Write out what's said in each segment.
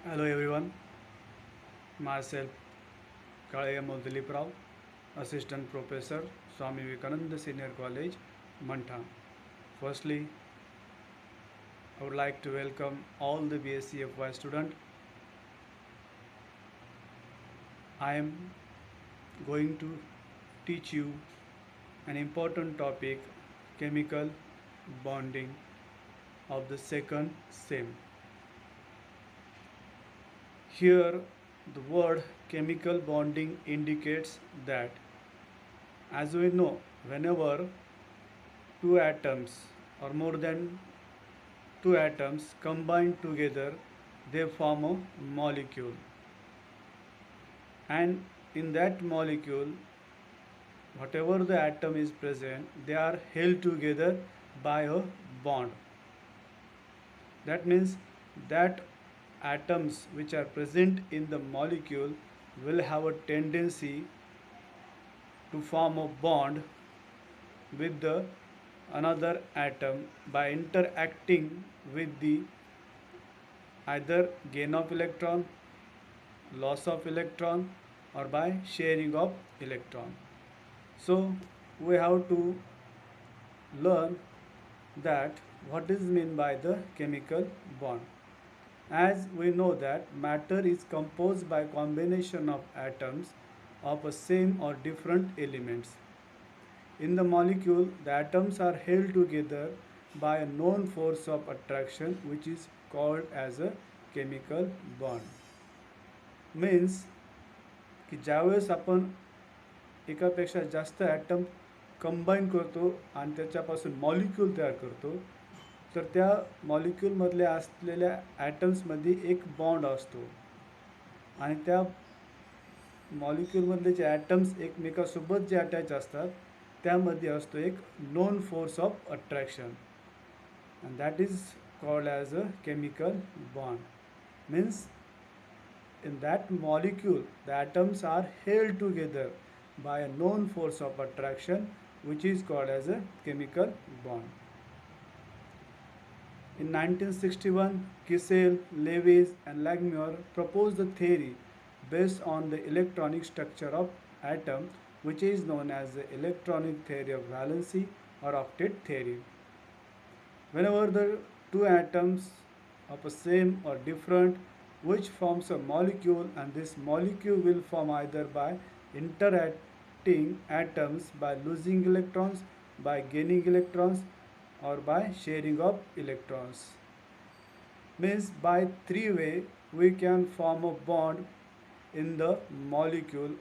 Hello everyone, myself Kalayammal Dilip Rao, Assistant Professor, Swami Vivekananda Senior College, Mantha. Firstly, I would like to welcome all the BSc FY students. I am going to teach you an important topic, chemical bonding of the second SEM. Here, the word chemical bonding indicates that, as we know, whenever two atoms or more than two atoms combine together, they form a molecule, and in that molecule, whatever the atom is present, they are held together by a bond. That means that atoms which are present in the molecule will have a tendency to form a bond with the another atom by interacting with the either gain of electron, loss of electron, or by sharing of electron. So we have to learn that what is meant by the chemical bond. As we know that matter is composed by combination of atoms of a same or different elements. In the molecule, the atoms are held together by a known force of attraction which is called as a chemical bond. Means की ज्यावेळेस आपण एकापेक्षा जास्त atom combine करतो आणि त्याच्यापासून molecule तयार करतो, तर त्या मॉलिक्यूलमधल्या असलेल्या ॲटम्समध्ये एक बॉन्ड असतो आणि त्या मॉलिक्यूलमधले जे ॲटम्स एकमेकासोबत जे अटॅच असतात त्यामध्ये असतो एक known force of attraction, and that is called as a chemical bond. Means in that molecule, the atoms are held together by a known force of attraction which is called as a chemical bond. In 1961, Kissel, Lewis and Langmuir proposed the theory based on the electronic structure of atom which is known as the electronic theory of valency or octet theory. Whenever the two atoms of a same or different which forms a molecule, and this molecule will form either by interacting atoms by losing electrons, by gaining electrons, or by sharing of electrons. Means by three way we can form a bond in the molecule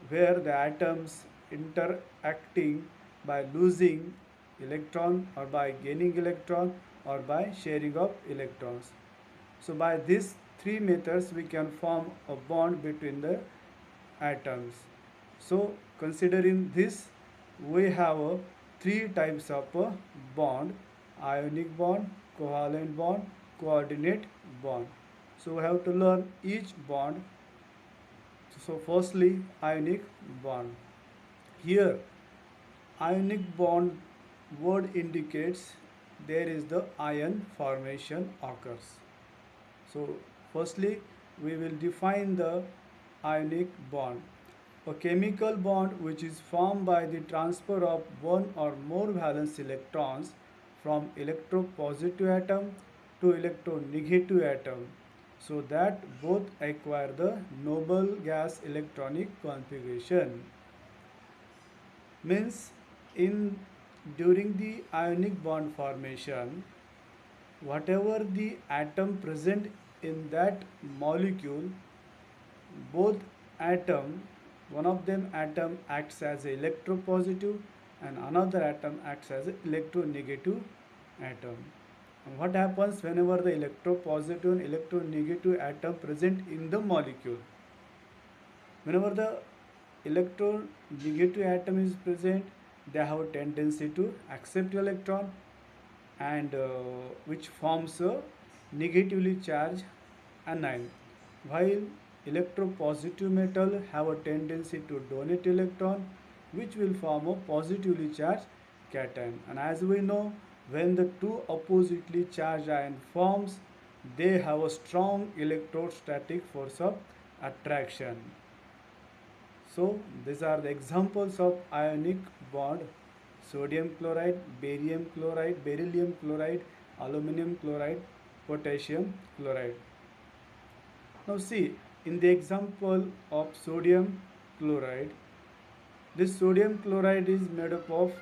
where the atoms interacting by losing electron or by gaining electron or by sharing of electrons. So by these three methods we can form a bond between the atoms. So considering this, we have three types of bond: ionic bond, covalent bond, coordinate bond. So we have to learn each bond. So firstly, ionic bond. Here, ionic bond word indicates there is the ion formation occurs. So firstly, we will define the ionic bond. A chemical bond which is formed by the transfer of one or more valence electrons from electropositive atom to electronegative atom, so that both acquire the noble gas electronic configuration. Means in during the ionic bond formation, whatever the atom present in that molecule, both atom, one of them atom acts as a electropositive and another atom acts as a electronegative atom. And what happens whenever the electropositive and electronegative atom present in the molecule? Whenever the electronegative atom is present, they have a tendency to accept electron, and which forms a negatively charged anion, while electropositive metal have a tendency to donate electron which will form a positively charged cation. And as we know, when the two oppositely charged ion forms, they have a strong electrostatic force of attraction. So these are the examples of ionic bond: sodium chloride, barium chloride, beryllium chloride, aluminum chloride, potassium chloride. Now see, in the example of sodium chloride, this sodium chloride is made up of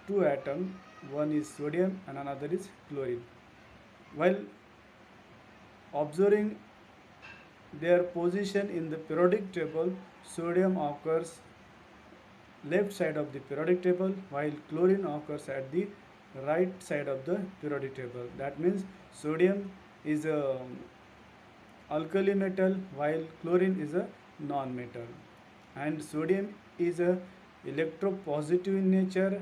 two atoms, one is sodium and another is chlorine. While observing their position in the periodic table, sodium occurs left side of the periodic table while chlorine occurs at the right side of the periodic table. That means sodium is a alkali metal while chlorine is a non-metal, and sodium is a electropositive in nature,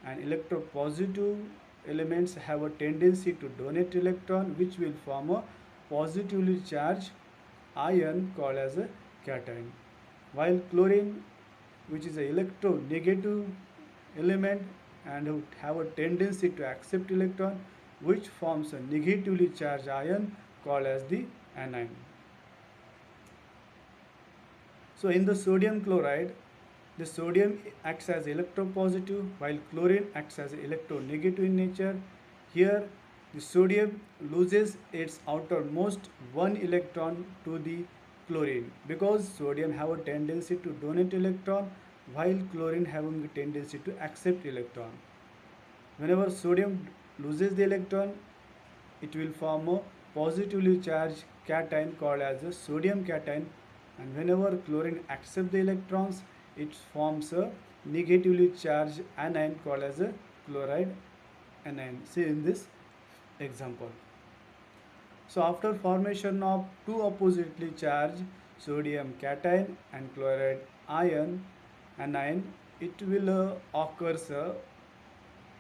and electropositive elements have a tendency to donate electron which will form a positively charged ion called as a cation, while chlorine, which is a electronegative element and would have a tendency to accept electron, which forms a negatively charged ion called as the anion. So in the sodium chloride, the sodium acts as electropositive while chlorine acts as electronegative in nature. Here the sodium loses its outermost one electron to the chlorine because sodium have a tendency to donate electron while chlorine having a tendency to accept electron. Whenever sodium loses the electron, it will form a positively charged cation called as a sodium cation, and whenever chlorine accepts the electrons, it forms a negatively charged anion called as a chloride anion. See in this example. So after formation of two oppositely charged sodium cation and chloride anion, it will occurs a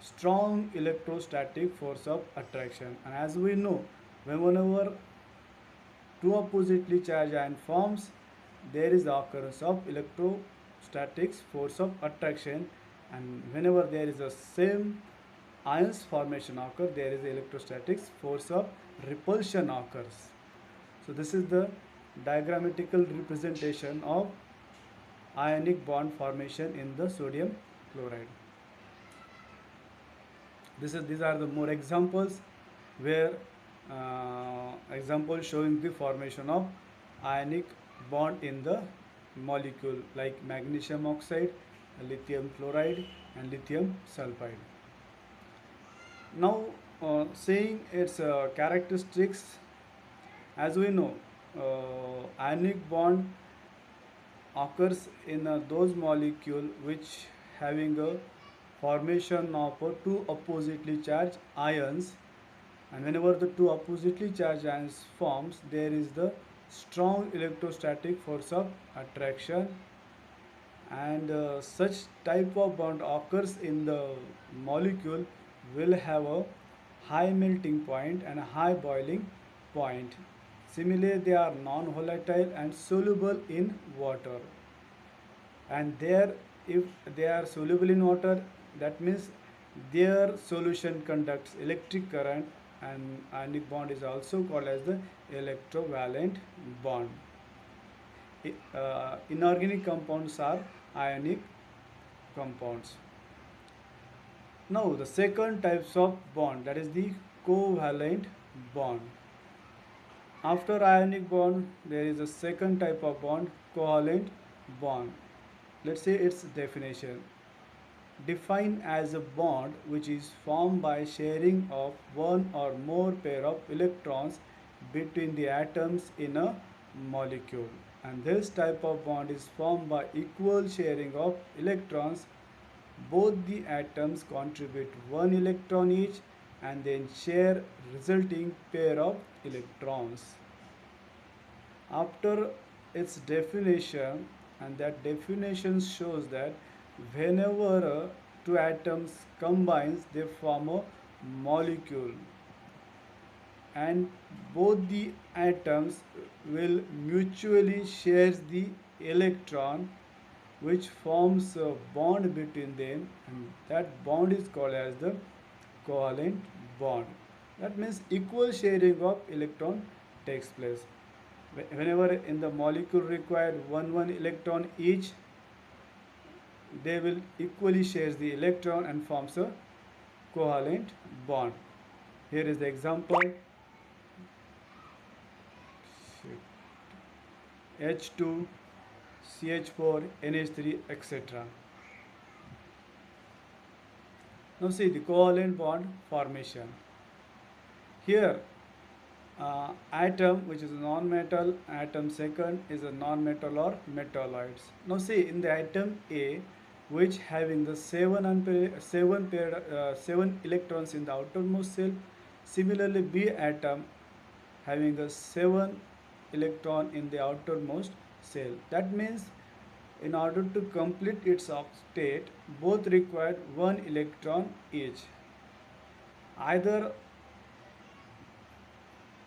strong electrostatic force of attraction. And as we know, whenever two oppositely charged ion forms, there is the occurrence of electrostatic force of attraction, and whenever there is a same ions formation occur, there is electrostatic force of repulsion occurs. So this is the diagrammatical representation of ionic bond formation in the sodium chloride. These are the more examples where example showing the formation of ionic bond in the molecule like magnesium oxide, lithium fluoride and lithium sulfide. Now seeing its characteristics, as we know, ionic bond occurs in those molecule which having a formation of two oppositely charged ions, and whenever the two oppositely charged ions forms, there is the strong electrostatic force of attraction, and such type of bond occurs in the molecule will have a high melting point and a high boiling point. Similarly, they are non-volatile and soluble in water, and there, if they are soluble in water, that means their solution conducts electric current, and ionic bond is also called as the electrovalent bond. Inorganic compounds are ionic compounds. Now the second types of bond, that is the covalent bond. After ionic bond, there is a second type of bond, covalent bond. Let's say its definition. Defined as a bond which is formed by sharing of one or more pair of electrons between the atoms in a molecule. And this type of bond is formed by equal sharing of electrons. Both the atoms contribute one electron each and then share resulting pair of electrons. After its definition, and that definition shows that whenever two atoms combines, they form a molecule, and both the atoms will mutually share the electron which forms a bond between them, and that bond is called as the covalent bond. That means equal sharing of electron takes place. Whenever in the molecule required one electron each, they will equally share the electron and forms a covalent bond. Here is the example: H2, CH4, NH3, etc. Now see the covalent bond formation. Here, atom which is a non-metal, atom second is a non-metal or metalloids. Now see in the atom A, which having the seven electrons in the outermost shell. Similarly, B atom having a 7 electron in the outermost shell. That means in order to complete its octet, both require 1 electron each. Either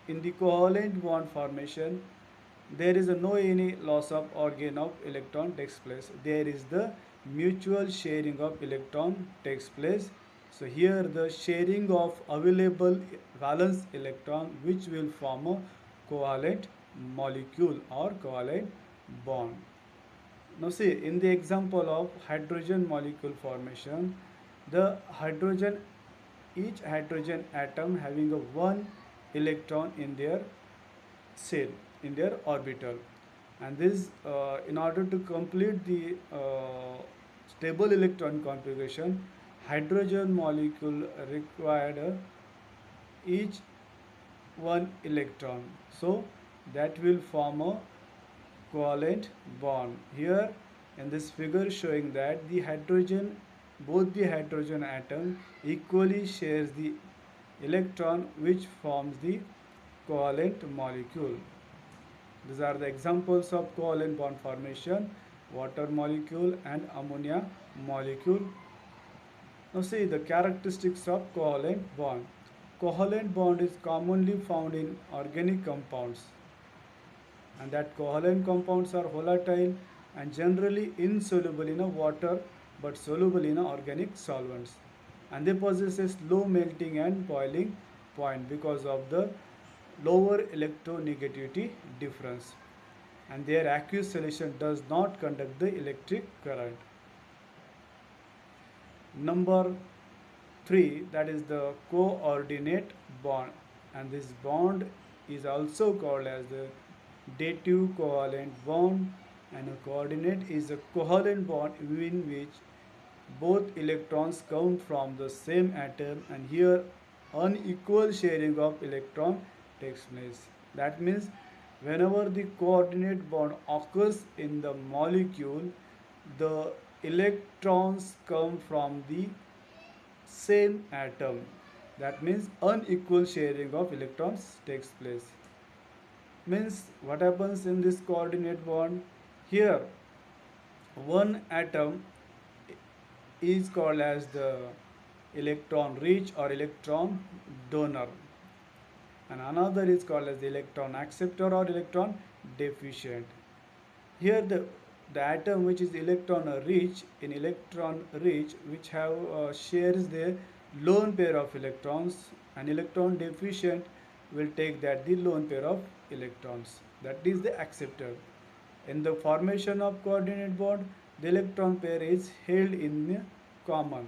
in the covalent bond formation, there is no any loss of or gain of electron takes place. There is the mutual sharing of electron takes place. So here the sharing of available valence electron, which will form a covalent molecule or covalent bond. Now see in the example of hydrogen molecule formation, the hydrogen each hydrogen atom having a one electron in their shell, in their orbital, and this in order to complete the stable electron configuration, hydrogen molecule required each one electron, so that will form a covalent bond. Here in this figure showing that the hydrogen, both the hydrogen atom equally shares the electron, which forms the covalent molecule. These are the examples of covalent bond formation: water molecule and ammonia molecule. Now see the characteristics of covalent bond. Covalent bond is commonly found in organic compounds, and that covalent compounds are volatile and generally insoluble in a water but soluble in organic solvents, and they possess a slow melting and boiling point because of the lower electronegativity difference, and their aqueous solution does not conduct the electric current. Number 3, that is the coordinate bond, and this bond is also called as the dative covalent bond, and a coordinate is a covalent bond in which both electrons come from the same atom, and here unequal sharing of electron takes place. That means whenever the coordinate bond occurs in the molecule, the electrons come from the same atom. That means unequal sharing of electrons takes place. Means what happens in this coordinate bond? Here one atom is called as the electron rich or electron donor, and another is called as the electron acceptor or electron deficient. Here the atom which is electron rich, in electron rich, which have shares the lone pair of electrons, and electron deficient will take that the lone pair of electrons, that is the acceptor. In the formation of coordinate bond, the electron pair is held in common,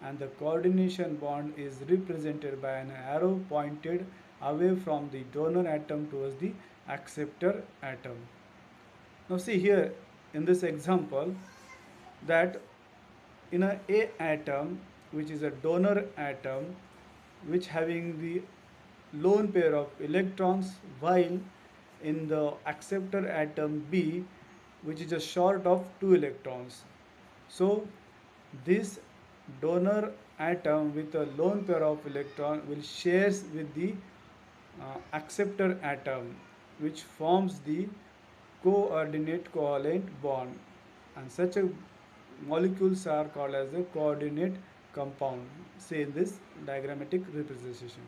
and the coordination bond is represented by an arrow pointed away from the donor atom towards the acceptor atom. Now see here in this example that in a atom, which is a donor atom, which having the lone pair of electrons, while in the acceptor atom B, which is a short of 2 electrons. So this donor atom with a lone pair of electron will shares with the acceptor atom, which forms the coordinate covalent bond, and such a molecules are called as a coordinate compound, say in this diagrammatic representation.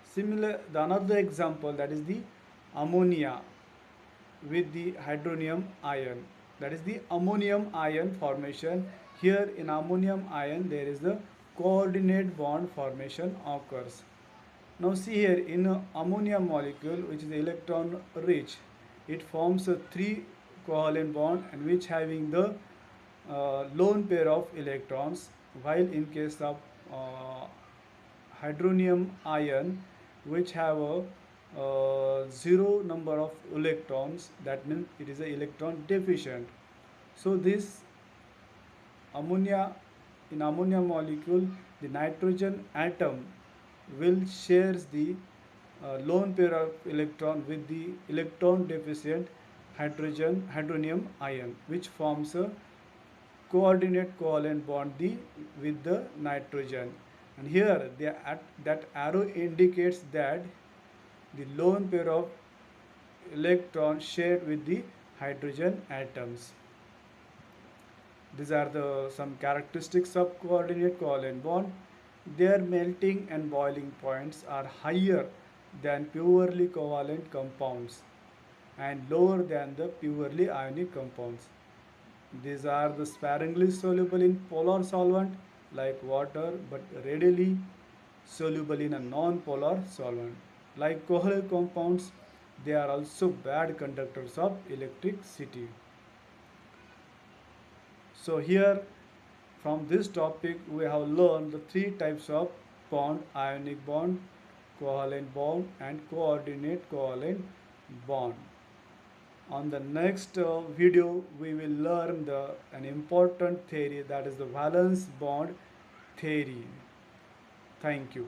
Similar, the another example, that is the ammonia with the hydronium ion, that is the ammonium ion formation. Here in ammonium ion there is the coordinate bond formation occurs. Now see here, in a ammonia molecule which is electron rich, it forms a three covalent bond and which having the lone pair of electrons, while in case of uh, hydronium ion which have a zero number of electrons, that means it is a electron deficient. So this ammonia, in ammonia molecule, the nitrogen atom will shares the lone pair of electron with the electron deficient hydronium ion, which forms a coordinate covalent bond with the nitrogen. And here that arrow indicates that the lone pair of electrons shared with the hydrogen atoms. These are the some characteristics of coordinate covalent bond. Their melting and boiling points are higher than purely covalent compounds and lower than the purely ionic compounds. These are the sparingly soluble in polar solvent like water, but readily soluble in a non-polar solvent. Like covalent compounds, they are also bad conductors of electricity. So here from this topic we have learned the three types of bond: ionic bond, covalent bond and coordinate covalent bond. On the next video we will learn an important theory, that is the valence bond theory. Thank you.